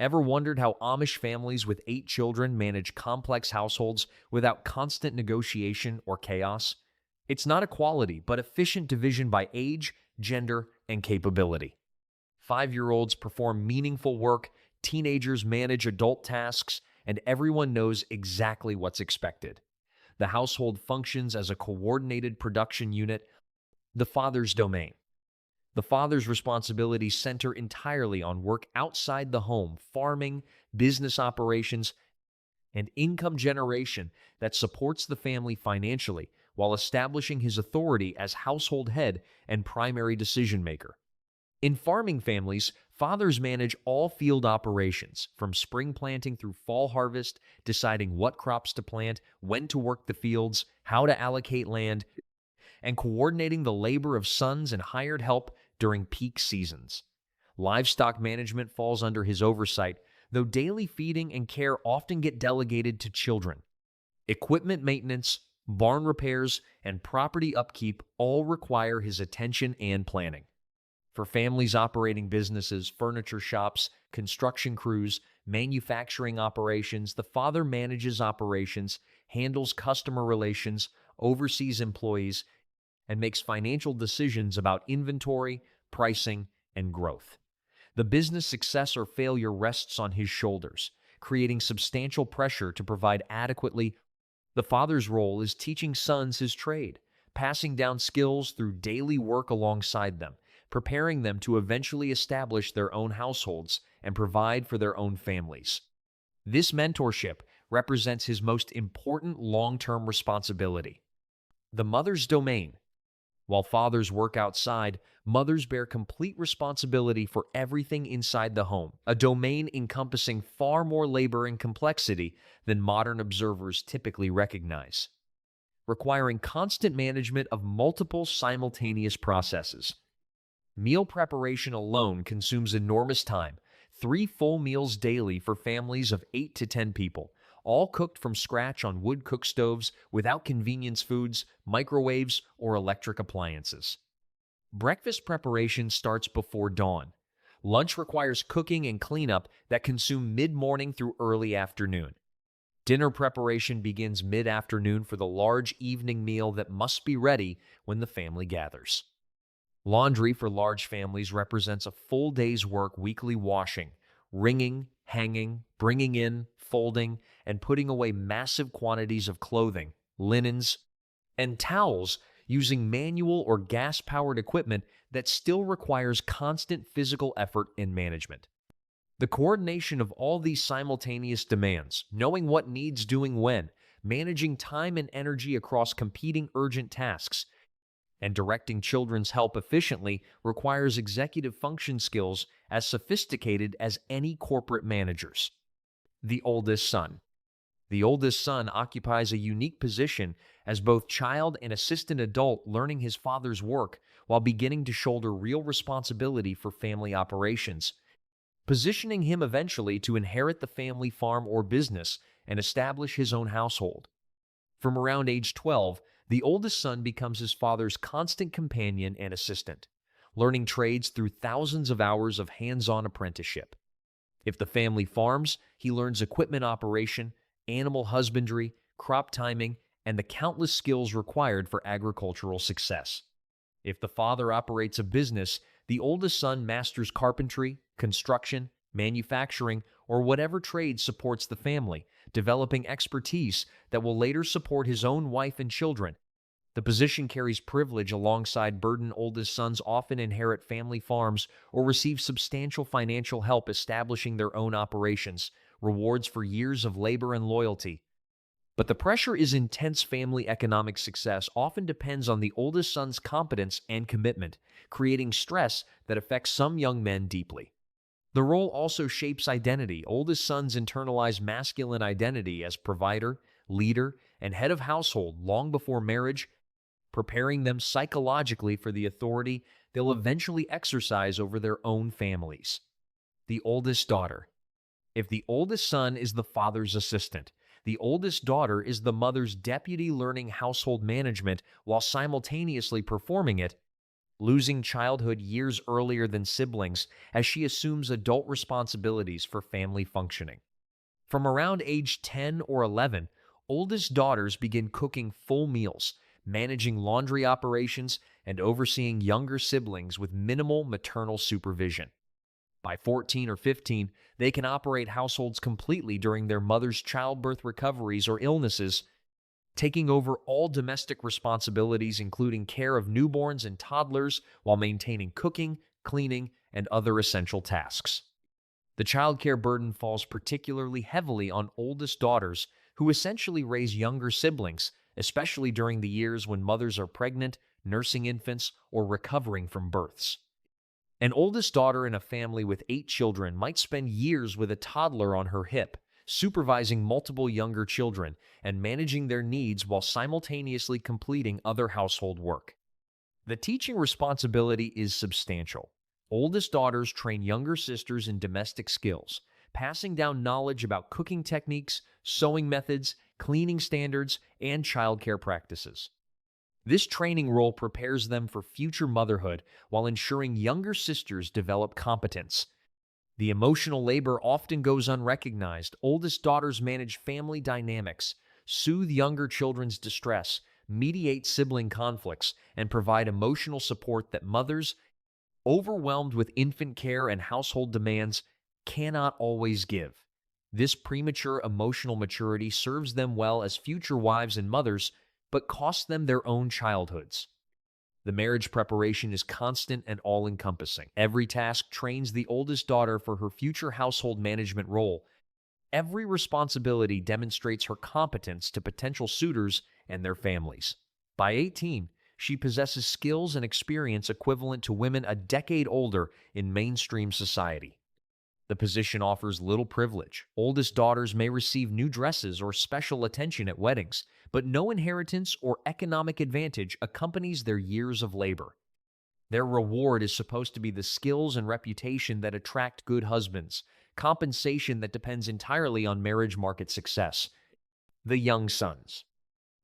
Ever wondered how Amish families with 8 children manage complex households without constant negotiation or chaos? It's not equality, but efficient division by age, gender, and capability. 5-year-olds perform meaningful work, teenagers manage adult tasks, and everyone knows exactly what's expected. The household functions as a coordinated production unit, the father's domain. The father's responsibilities center entirely on work outside the home, farming, business operations, and income generation that supports the family financially while establishing his authority as household head and primary decision maker. In farming families, fathers manage all field operations, from spring planting through fall harvest, deciding what crops to plant, when to work the fields, how to allocate land, and coordinating the labor of sons and hired help during peak seasons. Livestock management falls under his oversight, though daily feeding and care often get delegated to children. Equipment maintenance, barn repairs, and property upkeep all require his attention and planning. For families operating businesses, furniture shops, construction crews, manufacturing operations, the father manages operations, handles customer relations, oversees employees, and makes financial decisions about inventory, pricing, and growth. The business success or failure rests on his shoulders, creating substantial pressure to provide adequately. The father's role is teaching sons his trade, passing down skills through daily work alongside them, preparing them to eventually establish their own households and provide for their own families. This mentorship represents his most important long-term responsibility. The mother's domain. While fathers work outside, mothers bear complete responsibility for everything inside the home, a domain encompassing far more labor and complexity than modern observers typically recognize, requiring constant management of multiple simultaneous processes. Meal preparation alone consumes enormous time, 3 full meals daily for families of 8 to 10 people, all cooked from scratch on wood cook stoves without convenience foods, microwaves, or electric appliances. Breakfast preparation starts before dawn. Lunch requires cooking and cleanup that consume mid-morning through early afternoon. Dinner preparation begins mid-afternoon for the large evening meal that must be ready when the family gathers. Laundry for large families represents a full day's work: weekly washing, wringing, hanging, bringing in, folding, and putting away massive quantities of clothing, linens, and towels using manual or gas-powered equipment that still requires constant physical effort and management. The coordination of all these simultaneous demands, knowing what needs doing when, managing time and energy across competing urgent tasks, and directing children's help efficiently requires executive function skills as sophisticated as any corporate managers. The oldest son. The oldest son occupies a unique position as both child and assistant adult, learning his father's work while beginning to shoulder real responsibility for family operations, positioning him eventually to inherit the family farm or business and establish his own household. From around age 12, the oldest son becomes his father's constant companion and assistant, learning trades through thousands of hours of hands-on apprenticeship. If the family farms, he learns equipment operation, animal husbandry, crop timing, and the countless skills required for agricultural success. If the father operates a business, the oldest son masters carpentry, construction, manufacturing, or whatever trade supports the family, developing expertise that will later support his own wife and children. The position carries privilege alongside burden. Oldest sons often inherit family farms or receive substantial financial help establishing their own operations, rewards for years of labor and loyalty. But the pressure is intense. Family economic success often depends on the oldest son's competence and commitment, creating stress that affects some young men deeply. The role also shapes identity. Oldest sons internalize masculine identity as provider, leader, and head of household long before marriage, preparing them psychologically for the authority they'll eventually exercise over their own families. The oldest daughter. If the oldest son is the father's assistant, the oldest daughter is the mother's deputy, learning household management while simultaneously performing it. losing childhood years earlier than siblings as she assumes adult responsibilities for family functioning. From around age 10 or 11, oldest daughters begin cooking full meals, managing laundry operations, and overseeing younger siblings with minimal maternal supervision. By 14 or 15, they can operate households completely during their mother's childbirth recoveries or illnesses, taking over all domestic responsibilities, including care of newborns and toddlers, while maintaining cooking, cleaning, and other essential tasks. The childcare burden falls particularly heavily on oldest daughters, who essentially raise younger siblings, especially during the years when mothers are pregnant, nursing infants, or recovering from births. An oldest daughter in a family with 8 children might spend years with a toddler on her hip, supervising multiple younger children and managing their needs while simultaneously completing other household work. The teaching responsibility is substantial. Oldest daughters train younger sisters in domestic skills, passing down knowledge about cooking techniques, sewing methods, cleaning standards, and childcare practices. This training role prepares them for future motherhood while ensuring younger sisters develop competence. The emotional labor often goes unrecognized. Oldest daughters manage family dynamics, soothe younger children's distress, mediate sibling conflicts, and provide emotional support that mothers, overwhelmed with infant care and household demands, cannot always give. This premature emotional maturity serves them well as future wives and mothers, but costs them their own childhoods. The marriage preparation is constant and all-encompassing. Every task trains the oldest daughter for her future household management role. Every responsibility demonstrates her competence to potential suitors and their families. By 18, she possesses skills and experience equivalent to women a decade older in mainstream society. The position offers little privilege. Oldest daughters may receive new dresses or special attention at weddings, but no inheritance or economic advantage accompanies their years of labor. Their reward is supposed to be the skills and reputation that attract good husbands, compensation that depends entirely on marriage market success. The young sons.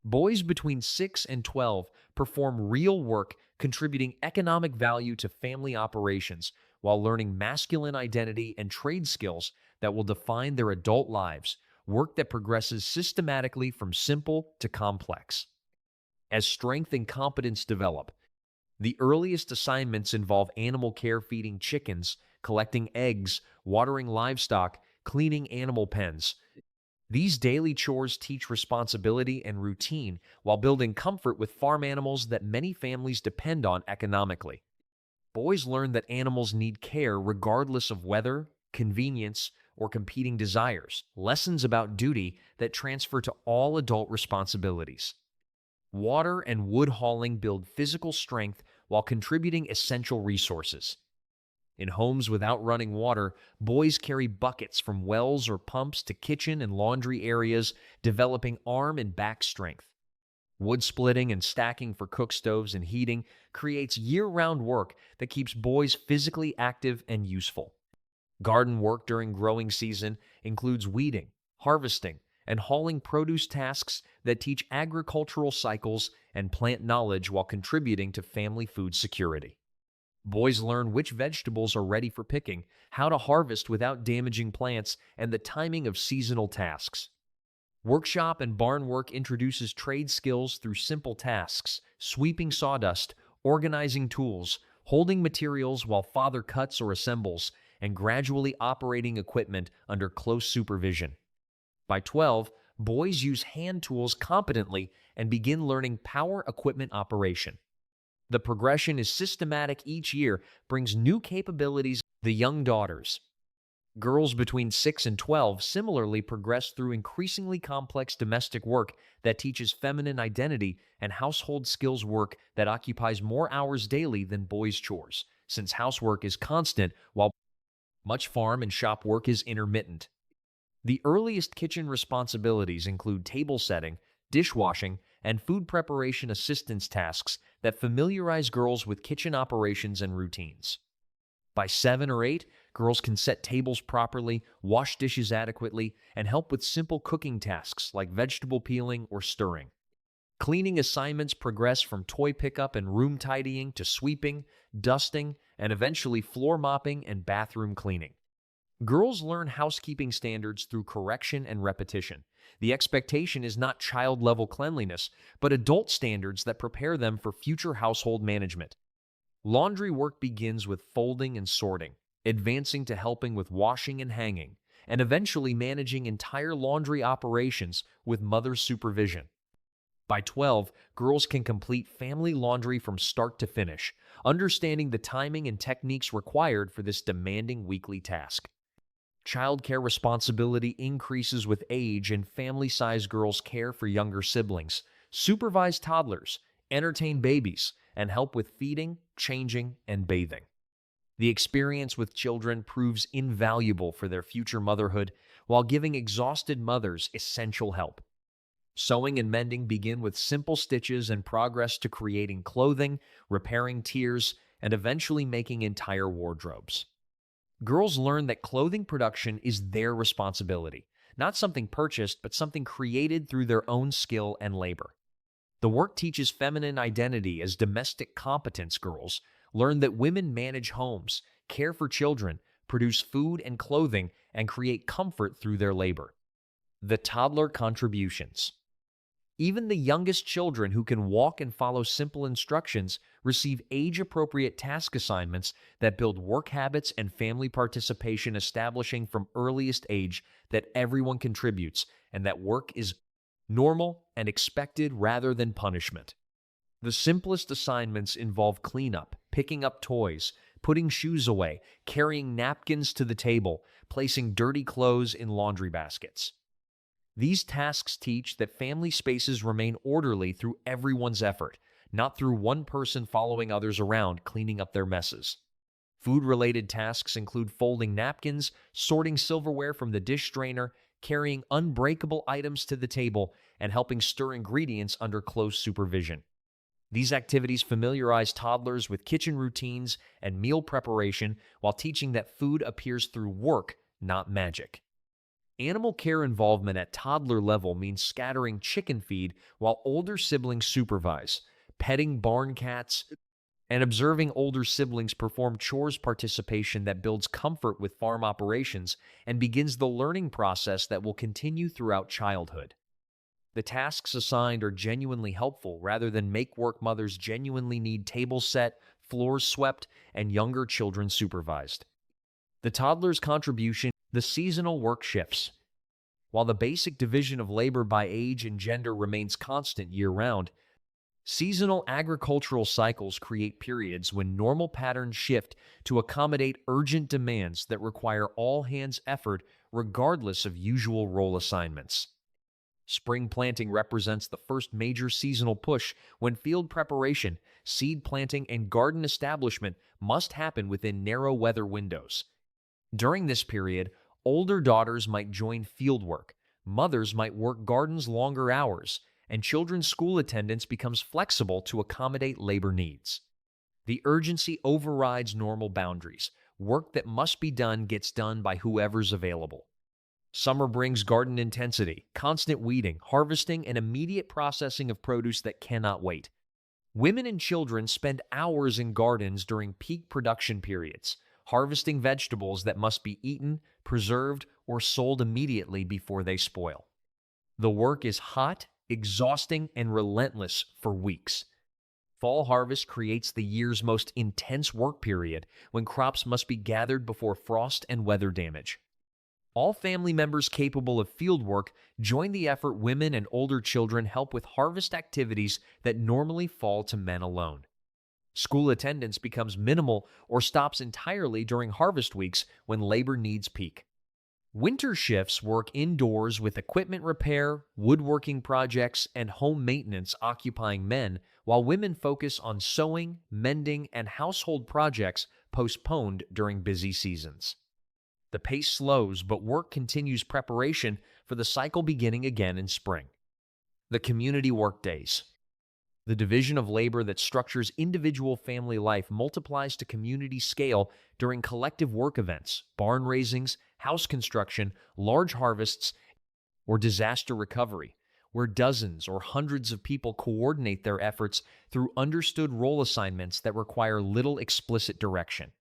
Boys between 6 and 12 perform real work, contributing economic value to family operations while learning masculine identity and trade skills that will define their adult lives, work that progresses systematically from simple to complex. As strength and competence develop, the earliest assignments involve animal care, feeding chickens, collecting eggs, watering livestock, cleaning animal pens. These daily chores teach responsibility and routine while building comfort with farm animals that many families depend on economically. Boys learn that animals need care regardless of weather, convenience, or competing desires, lessons about duty that transfer to all adult responsibilities. Water and wood hauling build physical strength while contributing essential resources. In homes without running water, boys carry buckets from wells or pumps to kitchen and laundry areas, developing arm and back strength. Wood splitting and stacking for cook stoves and heating creates year-round work that keeps boys physically active and useful. Garden work during growing season includes weeding, harvesting, and hauling produce, tasks that teach agricultural cycles and plant knowledge while contributing to family food security. Boys learn which vegetables are ready for picking, how to harvest without damaging plants, and the timing of seasonal tasks. Workshop and barn work introduces trade skills through simple tasks, sweeping sawdust, organizing tools, holding materials while father cuts or assembles, and gradually operating equipment under close supervision. By 12, boys use hand tools competently and begin learning power equipment operation. The progression is systematic. Each year brings new capabilities. The young daughters. Girls between 6 and 12 similarly progress through increasingly complex domestic work that teaches feminine identity and household skills, work that occupies more hours daily than boys' chores, since housework is constant while much farm and shop work is intermittent. The earliest kitchen responsibilities include table setting, dishwashing, and food preparation assistance tasks that familiarize girls with kitchen operations and routines. By 7 or 8, girls can set tables properly, wash dishes adequately, and help with simple cooking tasks like vegetable peeling or stirring. Cleaning assignments progress from toy pickup and room tidying to sweeping, dusting, and eventually floor mopping and bathroom cleaning. Girls learn housekeeping standards through correction and repetition. The expectation is not child-level cleanliness, but adult standards that prepare them for future household management. Laundry work begins with folding and sorting, advancing to helping with washing and hanging, and eventually managing entire laundry operations with mother's supervision. By 12, girls can complete family laundry from start to finish, understanding the timing and techniques required for this demanding weekly task. Childcare responsibility increases with age, and family-sized girls care for younger siblings, supervise toddlers, entertain babies, and help with feeding, changing, and bathing. The experience with children proves invaluable for their future motherhood while giving exhausted mothers essential help. Sewing and mending begin with simple stitches and progress to creating clothing, repairing tears, and eventually making entire wardrobes. Girls learn that clothing production is their responsibility, not something purchased, but something created through their own skill and labor. The work teaches feminine identity as domestic competence. Girls learn that women manage homes, care for children, produce food and clothing, and create comfort through their labor. The toddler contributions. Even the youngest children who can walk and follow simple instructions receive age-appropriate task assignments that build work habits and family participation, establishing from earliest age that everyone contributes and that work is normal and expected rather than punishment. The simplest assignments involve cleanup, picking up toys, putting shoes away, carrying napkins to the table, placing dirty clothes in laundry baskets. These tasks teach that family spaces remain orderly through everyone's effort, not through one person following others around cleaning up their messes. Food-related tasks include folding napkins, sorting silverware from the dish drainer, carrying unbreakable items to the table, and helping stir ingredients under close supervision. These activities familiarize toddlers with kitchen routines and meal preparation while teaching that food appears through work, not magic. Animal care involvement at toddler level means scattering chicken feed while older siblings supervise, petting barn cats, and observing older siblings perform chores, participation that builds comfort with farm operations and begins the learning process that will continue throughout childhood. The tasks assigned are genuinely helpful rather than make-work. Mothers genuinely need tables set, floors swept, and younger children supervised. The toddler's contribution. The seasonal work shifts. While the basic division of labor by age and gender remains constant year-round, seasonal agricultural cycles create periods when normal patterns shift to accommodate urgent demands that require all-hands effort regardless of usual role assignments. Spring planting represents the first major seasonal push when field preparation, seed planting, and garden establishment must happen within narrow weather windows. During this period, older daughters might join fieldwork, mothers might work gardens longer hours, and children's school attendance becomes flexible to accommodate labor needs. The urgency overrides normal boundaries. Work that must be done gets done by whoever's available. Summer brings garden intensity, constant weeding, harvesting, and immediate processing of produce that cannot wait. Women and children spend hours in gardens during peak production periods, harvesting vegetables that must be eaten, preserved, or sold immediately before they spoil. The work is hot, exhausting, and relentless for weeks. Fall harvest creates the year's most intense work period when crops must be gathered before frost and weather damage. All family members capable of field work join the effort. Women and older children help with harvest activities that normally fall to men alone. School attendance becomes minimal or stops entirely during harvest weeks when labor needs peak. Winter shifts work indoors with equipment repair, woodworking projects, and home maintenance occupying men, while women focus on sewing, mending, and household projects postponed during busy seasons. The pace slows, but work continues preparation for the cycle beginning again in spring. The community workdays. The division of labor that structures individual family life multiplies to community scale during collective work events, barn raisings, house construction, large harvests, or disaster recovery. where dozens or hundreds of people coordinate their efforts through understood role assignments that require little explicit direction.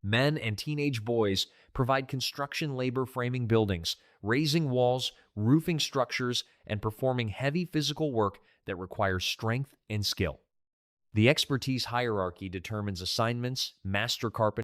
Men and teenage boys provide construction labor framing buildings, raising walls, roofing structures, and performing heavy physical work that requires strength and skill. The expertise hierarchy determines assignments. Master carpenters